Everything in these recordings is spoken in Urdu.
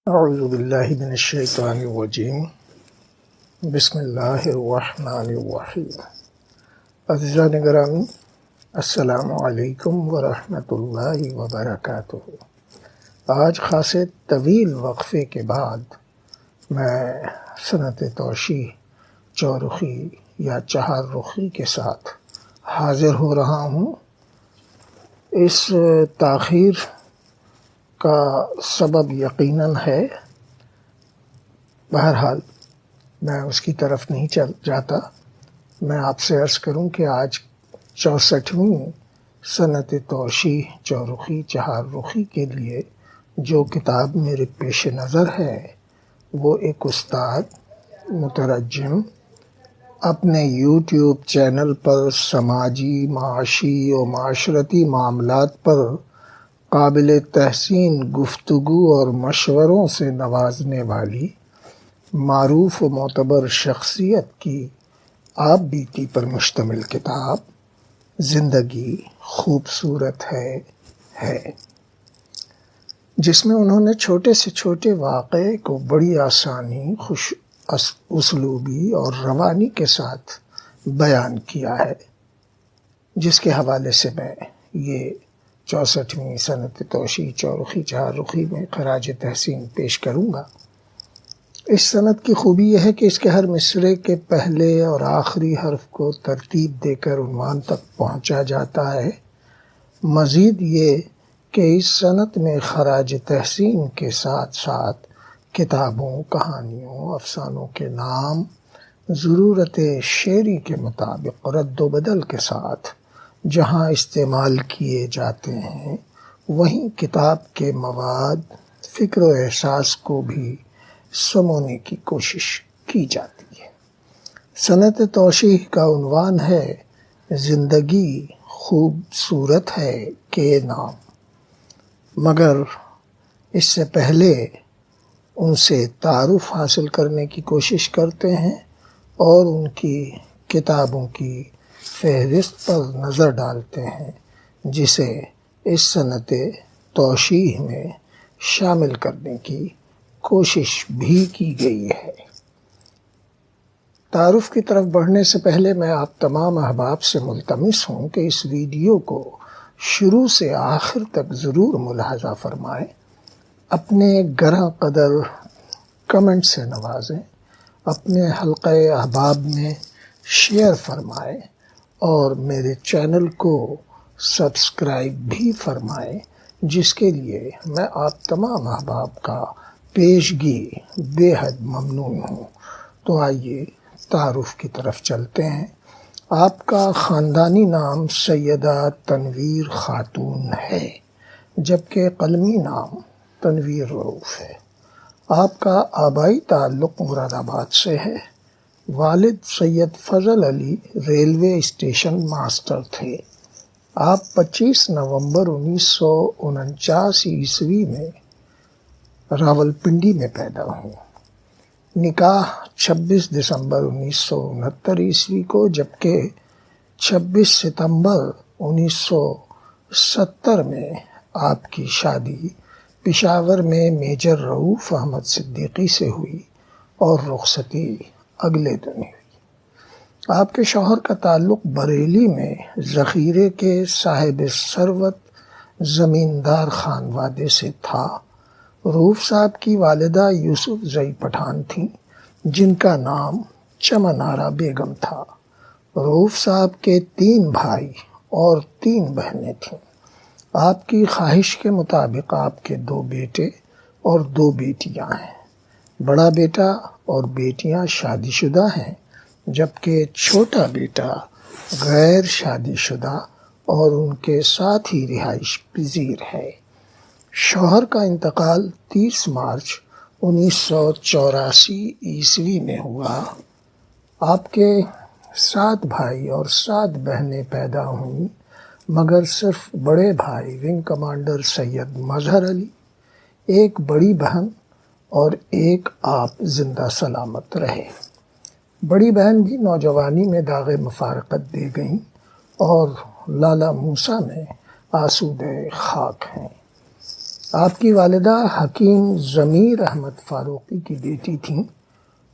اعوذ باللہ من الشیطان الرجیم بسم اللہ الرحمن الرحیم۔ عزیزان گرامی، السلام علیکم ورحمۃ اللہ وبرکاتہ۔ آج خاصے طویل وقفے کے بعد میں سنت توشیح چورخی یا چہار رخی کے ساتھ حاضر ہو رہا ہوں۔ اس تاخیر کا سبب یقیناً ہے، بہرحال میں اس کی طرف نہیں جاتا۔ میں آپ سے عرض کروں کہ آج 64ویں سنت توشیح چورخی چہار رخی کے لیے جو کتاب میرے پیش نظر ہے وہ ایک استاد مترجم اپنے یوٹیوب چینل پر سماجی، معاشی و معاشرتی معاملات پر قابل تحسین گفتگو اور مشوروں سے نوازنے والی معروف و معتبر شخصیت کی آپ بیتی پر مشتمل کتاب زندگی خوبصورت ہے، جس میں انہوں نے چھوٹے سے چھوٹے واقعے کو بڑی آسانی، خوش اسلوبی اور روانی کے ساتھ بیان کیا ہے، جس کے حوالے سے میں یہ 64ویں سنت توشیح چورخی چہار رخی میں خراج تحسین پیش کروں گا۔ اس سند کی خوبی یہ ہے کہ اس کے ہر مصرعے کے پہلے اور آخری حرف کو ترتیب دے کر عنوان تک پہنچا جاتا ہے۔ مزید یہ کہ اس سند میں خراج تحسین کے ساتھ ساتھ کتابوں، کہانیوں، افسانوں کے نام ضرورت شعری کے مطابق رد و بدل کے ساتھ جہاں استعمال کیے جاتے ہیں، وہیں کتاب کے مواد، فکر و احساس کو بھی سمونے کی کوشش کی جاتی ہے۔ سنت توشیح کا عنوان ہے زندگی خوبصورت ہے کے نام، مگر اس سے پہلے ان سے تعارف حاصل کرنے کی کوشش کرتے ہیں اور ان کی کتابوں کی فہرست پر نظر ڈالتے ہیں جسے اس سنت توشیح میں شامل کرنے کی کوشش بھی کی گئی ہے۔ تعارف کی طرف بڑھنے سے پہلے میں آپ تمام احباب سے ملتمس ہوں کہ اس ویڈیو کو شروع سے آخر تک ضرور ملاحظہ فرمائیں، اپنے گراں قدر کمنٹ سے نوازیں، اپنے حلقہ احباب میں شیئر فرمائیں اور میرے چینل کو سبسکرائب بھی فرمائیں، جس کے لیے میں آپ تمام احباب کا پیشگی بے حد ممنون ہوں۔ تو آئیے تعارف کی طرف چلتے ہیں۔ آپ کا خاندانی نام سیدہ تنویر خاتون ہے، جبکہ قلمی نام تنویر رؤوف ہے۔ آپ کا آبائی تعلق مراد آباد سے ہے۔ والد سید فضل علی ریلوے اسٹیشن ماسٹر تھے۔ آپ 25 نومبر 1949 عیسوی میں راولپنڈی میں پیدا ہوئے۔ نکاح 26 دسمبر 1969 عیسوی کو، جبکہ 26 ستمبر 1970 میں آپ کی شادی پشاور میں میجر رؤوف احمد صدیقی سے ہوئی اور رخصتی اگلے دن ہوئی۔ آپ کے شوہر کا تعلق بریلی میں ذخیرے کے صاحب ثروت زمیندار خانوادے سے تھا۔ رؤوف صاحب کی والدہ یوسف زئی پٹھان تھیں، جن کا نام چمن آرا بیگم تھا۔ رؤوف صاحب کے 3 بھائی اور 3 بہنیں تھیں۔ آپ کی خواہش کے مطابق آپ کے 2 بیٹے اور 2 بیٹیاں ہیں۔ بڑا بیٹا اور بیٹیاں شادی شدہ ہیں، جبکہ چھوٹا بیٹا غیر شادی شدہ اور ان کے ساتھ ہی رہائش پذیر ہے۔ شوہر کا انتقال 30 مارچ 1984 عیسوی میں ہوا۔ آپ کے 7 بھائی اور 7 بہنیں پیدا ہوئیں، مگر صرف بڑے بھائی ونگ کمانڈر سید مظہر علی، ایک بڑی بہن اور ایک آپ زندہ سلامت رہے۔ بڑی بہن بھی نوجوانی میں داغ مفارقت دے گئیں اور لالا موسیٰ میں آسودہ خاک ہیں۔ آپ کی والدہ حکیم ضمیر احمد فاروقی کی بیٹی تھیں،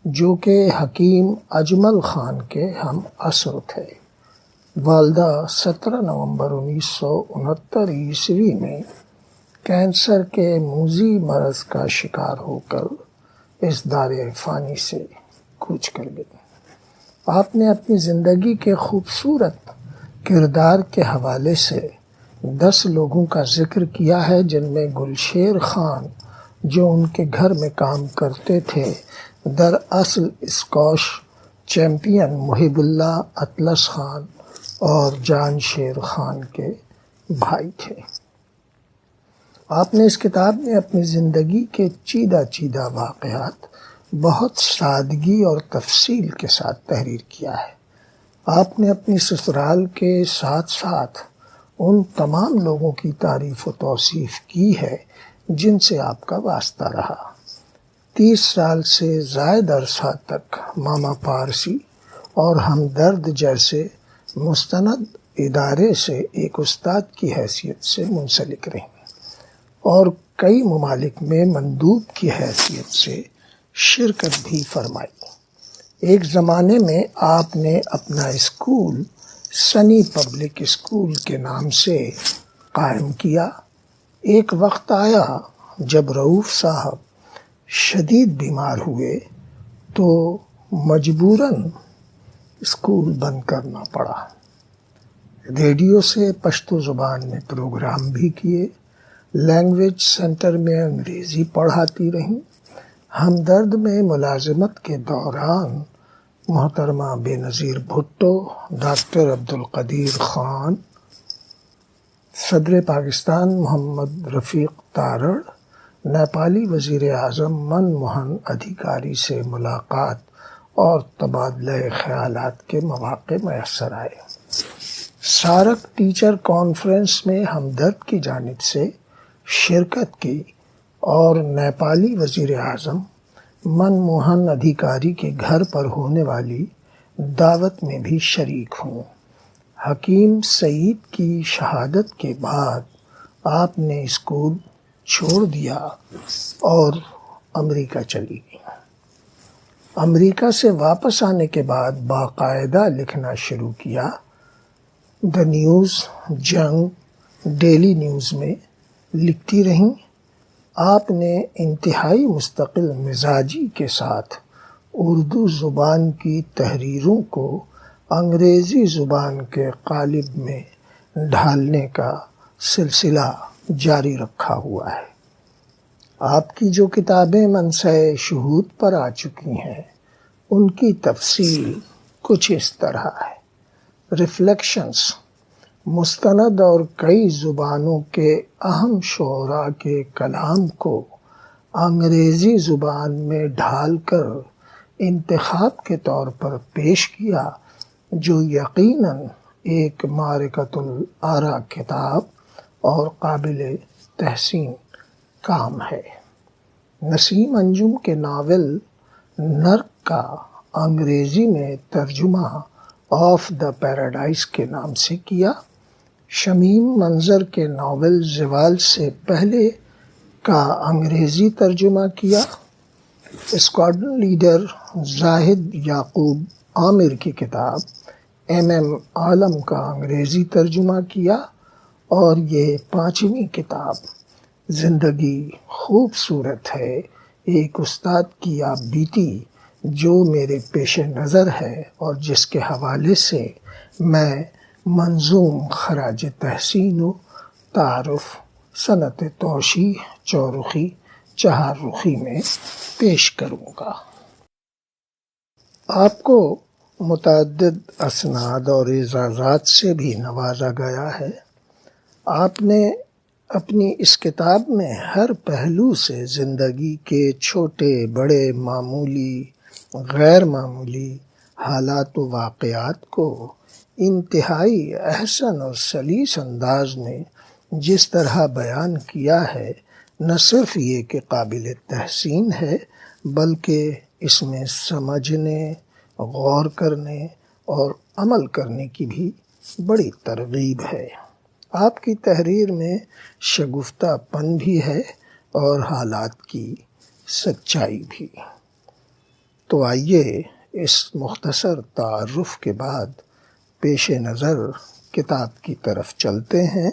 جو کہ حکیم اجمل خان کے ہم عصر تھے۔ والدہ 17 نومبر 1969 عیسوی میں کینسر کے موذی مرض کا شکار ہو کر اس دار فانی سے کوچ کر گئی۔ آپ نے اپنی زندگی کے خوبصورت کردار کے حوالے سے 10 لوگوں کا ذکر کیا ہے، جن میں گلشیر خان، جو ان کے گھر میں کام کرتے تھے، دراصل اسکواش چیمپئن محب اللہ اطلس خان اور جان شیر خان کے بھائی تھے۔ آپ نے اس کتاب میں اپنی زندگی کے چیدہ واقعات بہت سادگی اور تفصیل کے ساتھ تحریر کیا ہے۔ آپ نے اپنی سسرال کے ساتھ ساتھ ان تمام لوگوں کی تعریف و توصیف کی ہے جن سے آپ کا واسطہ رہا۔ 30 سال سے زائد عرصہ تک ماما پارسی اور ہمدرد جیسے مستند ادارے سے ایک استاد کی حیثیت سے منسلک رہیں اور کئی ممالک میں مندوب کی حیثیت سے شرکت بھی فرمائی۔ ایک زمانے میں آپ نے اپنا اسکول سنی پبلک اسکول کے نام سے قائم کیا۔ ایک وقت آیا جب رؤوف صاحب شدید بیمار ہوئے تو مجبوراً اسکول بند کرنا پڑا۔ ریڈیو سے پشتو زبان میں پروگرام بھی کیے، لینگویج سینٹر میں انگریزی پڑھاتی رہیں۔ ہمدرد میں ملازمت کے دوران محترمہ بے نظیر بھٹو، ڈاکٹر عبدالقدیر خان، صدر پاکستان محمد رفیق تارڑ، نیپالی وزیر اعظم منموہن ادھیکاری سے ملاقات اور تبادلہ خیالات کے مواقع میسر آئے۔ سارک ٹیچر کانفرنس میں ہمدرد کی جانب سے شرکت کی اور نیپالی وزیر اعظم منموہن ادھیکاری کے گھر پر ہونے والی دعوت میں بھی شریک ہوں۔ حکیم سعید کی شہادت کے بعد آپ نے اسکول چھوڑ دیا اور امریکہ چلی گئی۔ امریکہ سے واپس آنے کے بعد باقاعدہ لکھنا شروع کیا۔ دی نیوز، جنگ، ڈیلی نیوز میں لکھتی رہیں۔ آپ نے انتہائی مستقل مزاجی کے ساتھ اردو زبان کی تحریروں کو انگریزی زبان کے قالب میں ڈھالنے کا سلسلہ جاری رکھا ہوا ہے۔ آپ کی جو کتابیں منصع شہود پر آ چکی ہیں، ان کی تفصیل کچھ اس طرح ہے۔ ریفلیکشنز، مستند اور کئی زبانوں کے اہم شعراء کے کلام کو انگریزی زبان میں ڈھال کر انتخاب کے طور پر پیش کیا، جو یقیناً ایک معرکۃ الآراء کتاب اور قابل تحسین کام ہے۔ نسیم انجم کے ناول نرک کا انگریزی میں ترجمہ آف دا پیراڈائز کے نام سے کیا۔ شمیم منظر کے ناول زوال سے پہلے کا انگریزی ترجمہ کیا۔ اسکواڈرن لیڈر زاہد یعقوب عامر کی کتاب ایم عالم کا انگریزی ترجمہ کیا، اور یہ 5ویں کتاب زندگی خوبصورت ہے، ایک استاد کی آپ بیتی، جو میرے پیش نظر ہے اور جس کے حوالے سے میں منظوم خراج تحسین و تعارف صنعت توشیح چورخی چہاررخی میں پیش کروں گا۔ آپ کو متعدد اسناد اور اعزازات سے بھی نوازا گیا ہے۔ آپ نے اپنی اس کتاب میں ہر پہلو سے زندگی کے چھوٹے بڑے، معمولی غیر معمولی حالات و واقعات کو انتہائی احسن اور سلیس انداز میں جس طرح بیان کیا ہے، نہ صرف یہ کہ قابل تحسین ہے، بلکہ اس میں سمجھنے، غور کرنے اور عمل کرنے کی بھی بڑی ترغیب ہے۔ آپ کی تحریر میں شگفتہ پن بھی ہے اور حالات کی سچائی بھی۔ تو آئیے اس مختصر تعارف کے بعد پیش نظر کتاب کی طرف چلتے ہیں،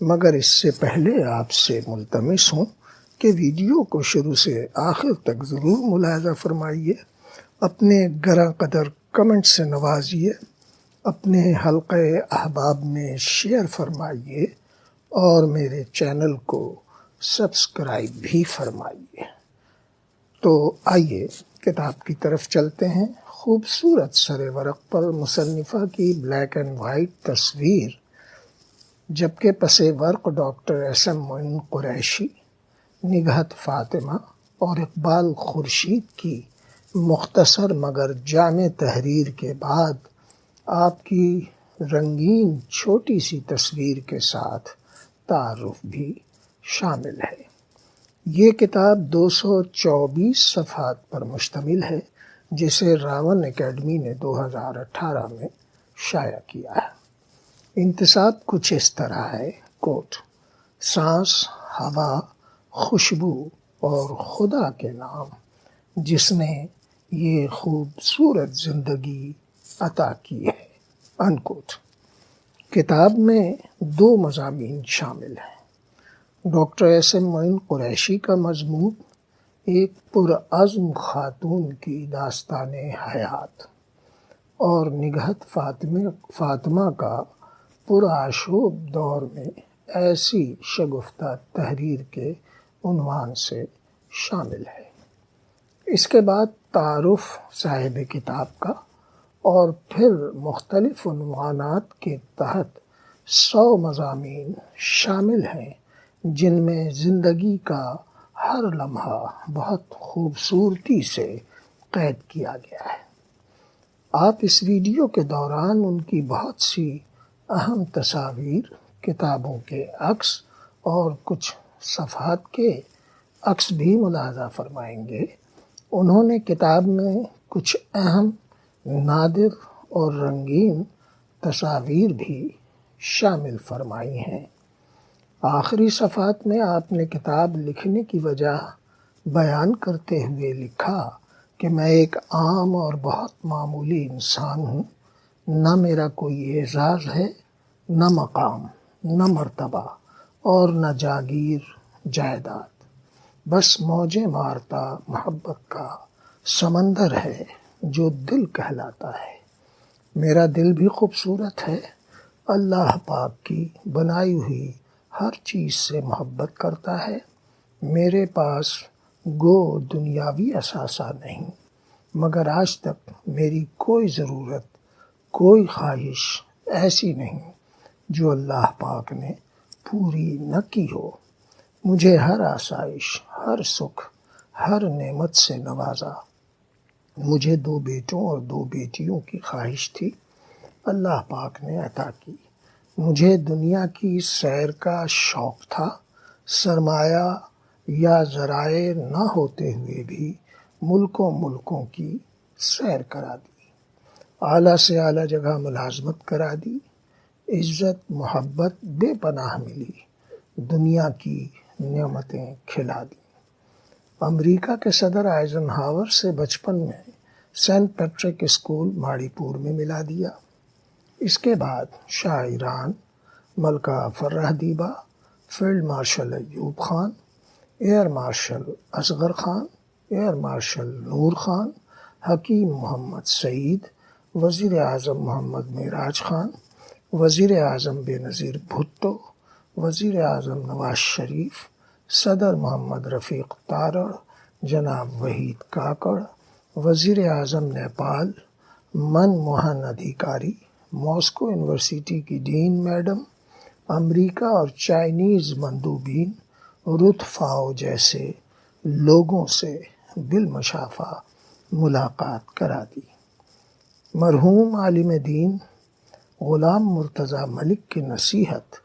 مگر اس سے پہلے آپ سے ملتمس ہوں کہ ویڈیو کو شروع سے آخر تک ضرور ملاحظہ فرمائیے، اپنے گراں قدر کمنٹ سے نوازیے، اپنے حلقہ احباب میں شیئر فرمائیے اور میرے چینل کو سبسکرائب بھی فرمائیے۔ تو آئیے کتاب کی طرف چلتے ہیں۔ خوبصورت سر ورق پر مصنفہ کی بلیک اینڈ وائٹ تصویر، جبکہ پس ورق ڈاکٹر ایس ایم معین قریشی، نگہت فاطمہ اور اقبال خورشید کی مختصر مگر جامع تحریر کے بعد آپ کی رنگین چھوٹی سی تصویر کے ساتھ تعارف بھی شامل ہے۔ یہ کتاب 224 صفحات پر مشتمل ہے، جسے راون اکیڈمی نے 2018 میں شائع کیا ہے۔ انتساب کچھ اس طرح ہے، کوٹ: سانس، ہوا، خوشبو اور خدا کے نام جس نے یہ خوبصورت زندگی عطا کی ہے، انکوٹ۔ کتاب میں 2 مضامین شامل ہیں۔ ڈاکٹر ایس ایم معین قریشی کا مضمون ایک پرعزم خاتون کی داستان حیات، اور نگہت فاطمہ کا پرآشوب دور میں ایسی شگفتہ تحریر کے عنوان سے شامل ہے۔ اس کے بعد تعارف صاحب کتاب کا، اور پھر مختلف عنوانات کے تحت 100 مضامین شامل ہیں، جن میں زندگی کا ہر لمحہ بہت خوبصورتی سے قید کیا گیا ہے۔ آپ اس ویڈیو کے دوران ان کی بہت سی اہم تصاویر، کتابوں کے عکس اور کچھ صفحات کے عکس بھی ملاحظہ فرمائیں گے۔ انہوں نے کتاب میں کچھ اہم، نادر اور رنگین تصاویر بھی شامل فرمائی ہیں۔ آخری صفحات میں آپ نے کتاب لکھنے کی وجہ بیان کرتے ہوئے لکھا کہ میں ایک عام اور بہت معمولی انسان ہوں، نہ میرا کوئی اعزاز ہے، نہ مقام، نہ مرتبہ اور نہ جاگیر جائیداد، بس موجیں مارتا محبت کا سمندر ہے جو دل کہلاتا ہے۔ میرا دل بھی خوبصورت ہے، اللہ پاک کی بنائی ہوئی ہر چیز سے محبت کرتا ہے۔ میرے پاس گو دنیاوی اثاثہ نہیں، مگر آج تک میری کوئی ضرورت، کوئی خواہش ایسی نہیں جو اللہ پاک نے پوری نہ کی ہو۔ مجھے ہر آسائش، ہر سکھ، ہر نعمت سے نوازا۔ مجھے 2 بیٹوں اور 2 بیٹیوں کی خواہش تھی، اللہ پاک نے عطا کی۔ مجھے دنیا کی سیر کا شوق تھا، سرمایہ یا ذرائع نہ ہوتے ہوئے بھی ملکوں کی سیر کرا دی، اعلیٰ سے اعلیٰ جگہ ملازمت کرا دی، عزت محبت بے پناہ ملی، دنیا کی نعمتیں کھلا دی۔ امریکہ کے صدر آئزن ہاور سے بچپن میں سینٹ پیٹرک اسکول ماڑی پور میں ملا دیا۔ اس کے بعد شاہ ایران، ملکہ Farah Diba, field marshal Ayub Khan, air marshal Asghar Khan, air marshal Nur Khan, Hakim Mohammed سعید، وزیر اعظم محمد معراج خان، وزیر اعظم بے نظیر بھٹو، وزیر اعظم نواز شریف، صدر محمد رفیق تارڑ، جناب وحید کاکڑ، وزیر اعظم نیپال منموہن ادھیکاری، ماسکو یونیورسٹی کی ڈین میڈم، امریکہ اور چائنیز مندوبین، رت فاؤ جیسے لوگوں سے بالمشافہ ملاقات کرا دی۔ مرحوم عالم دین غلام مرتضیٰ ملک کی نصیحت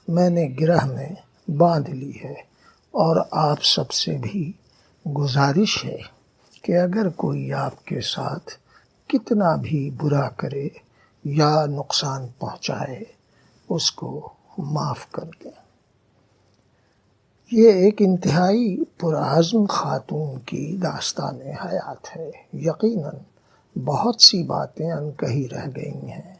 میں نے گرہ میں باندھ لی ہے، اور آپ سب سے بھی گزارش ہے کہ اگر کوئی آپ کے ساتھ کتنا بھی برا کرے یا نقصان پہنچائے، اس کو معاف کر دیں۔ یہ ایک انتہائی پرعزم خاتون کی داستان حیات ہے۔ یقیناً بہت سی باتیں انکہی رہ گئی ہیں۔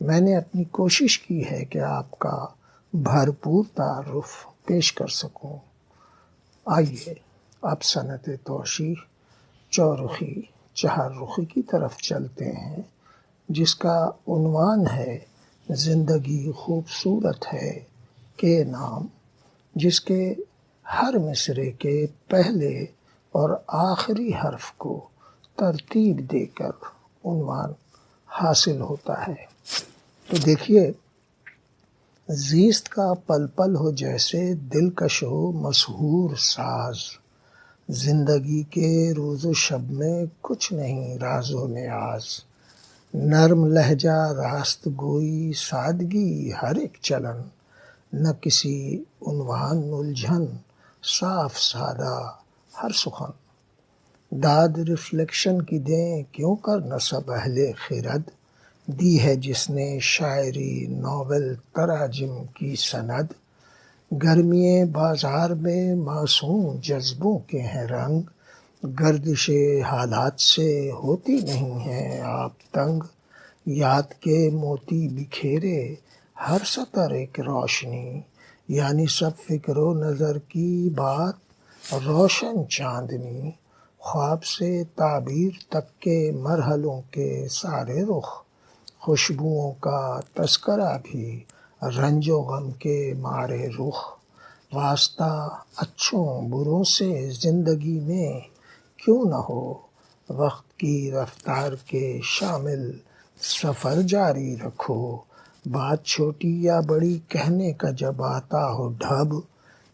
میں نے اپنی کوشش کی ہے کہ آپ کا بھرپور تعارف پیش کر سکوں۔ آئیے اب صنعت توشیح چورخی چہاررخی کی طرف چلتے ہیں، جس کا عنوان ہے زندگی خوبصورت ہے کے نام، جس کے ہر مصرعے کے پہلے اور آخری حرف کو ترتیب دے کر عنوان حاصل ہوتا ہے۔ تو دیکھیے، زیست کا پل پل ہو جیسے دلکش و مسحور ساز، زندگی کے روز و شب میں کچھ نہیں راز و نیاز، نرم لہجہ راست گوئی سادگی ہر ایک چلن، نہ کسی عنوان الجھن صاف سادہ ہر سخن، داد ریفلیکشن کی دیں کیوں کر نہ سب اہل خرد، دی ہے جس نے شاعری ناول تراجم کی سند، گرمی بازار میں معصوم جذبوں کے ہیں رنگ، گردش حالات سے ہوتی نہیں ہیں آپ تنگ، یاد کے موتی بکھیرے ہر سطر ایک روشنی، یعنی سب فکر و نظر کی بات روشن چاندنی، خواب سے تعبیر تک کے مرحلوں کے سارے رخ، خوشبوؤں کا تذکرہ بھی رنج و غم کے مارے رخ، واسطہ اچھوں بروں سے زندگی میں کیوں نہ ہو، وقت کی رفتار کے شامل سفر جاری رکھو، بات چھوٹی یا بڑی کہنے کا جب آتا ہو ڈھب،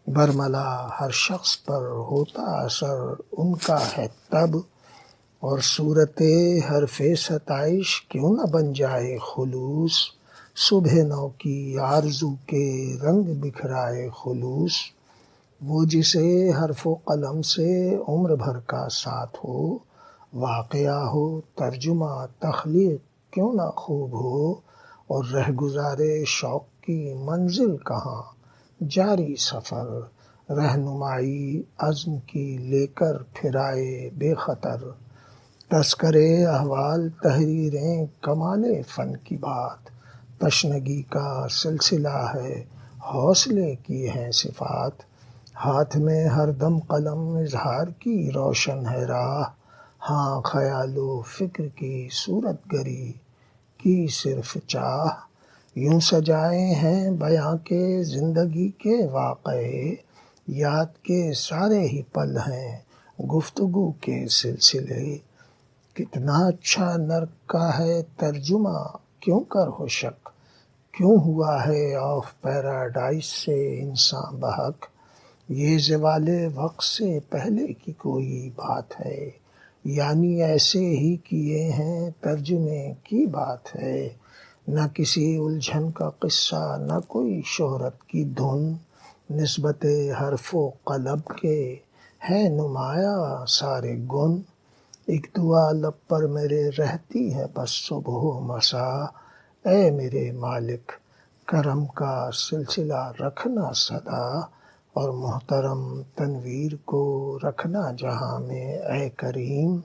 برملا ہر شخص پر ہوتا اثر ان کا ہے تب، اور صورت حرف ستائش کیوں نہ بن جائے خلوص، صبح نو کی آرزو کے رنگ بکھرائے خلوص، وہ جسے حرف و قلم سے عمر بھر کا ساتھ ہو، واقعہ ہو ترجمہ تخلیق کیوں نہ خوب ہو، اور رہ گزارے شوق کی منزل کہاں جاری سفر، رہنمائی عزم کی لے کر پھرائے بے خطر، تذکرے احوال تحریریں کمال فن کی بات، تشنگی کا سلسلہ ہے حوصلے کی ہیں صفات، ہاتھ میں ہر دم قلم اظہار کی روشن ہے راہ، ہاں خیال و فکر کی صورت گری کی صرف چاہ، یوں سجائے ہیں بیاں کے زندگی کے واقعے، یاد کے سارے ہی پل ہیں گفتگو کے سلسلے، کتنا اچھا نرک کا ہے ترجمہ کیوں کر ہو شک، کیوں ہوا ہے آف پیراڈائز سے انسان بحق، یہ زوال وقت سے پہلے کی کوئی بات ہے، یعنی ایسے ہی کیے ہیں ترجمے کی بات ہے، نہ کسی الجھن کا قصہ نہ کوئی شہرت کی دھن، نسبت حرف و قلم کے ہے نمایاں سارے گن، ایک دعا لب پر میرے رہتی ہے بس صبح و مساء، اے میرے مالک کرم کا سلسلہ رکھنا سدا، اور محترم تنویر کو رکھنا جہاں میں اے کریم،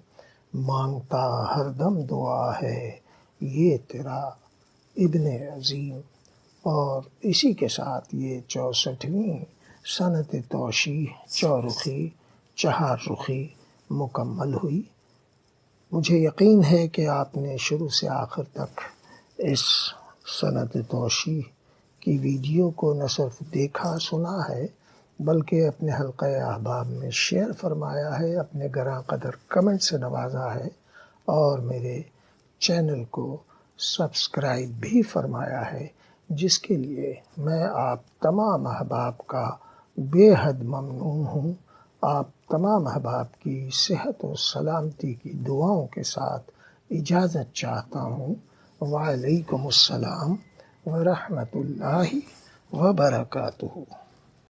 مانگتا ہر دم دعا ہے یہ تیرا ابن عظیم۔ اور اسی کے ساتھ یہ 64ویں صنعت توشیح چورخی چہاررخی مکمل ہوئی۔ مجھے یقین ہے کہ آپ نے شروع سے آخر تک اس صنعت توشیح کی ویڈیو کو نہ صرف دیکھا سنا ہے بلکہ اپنے حلقہ احباب میں شیئر فرمایا ہے، اپنے گراں قدر کمنٹ سے نوازا ہے، اور میرے چینل کو سبسکرائب بھی فرمایا ہے، جس کے لیے میں آپ تمام احباب کا بے حد ممنون ہوں۔ آپ تمام احباب کی صحت و سلامتی کی دعاؤں کے ساتھ اجازت چاہتا ہوں۔ وعلیکم السلام ورحمۃ اللہ وبرکاتہ۔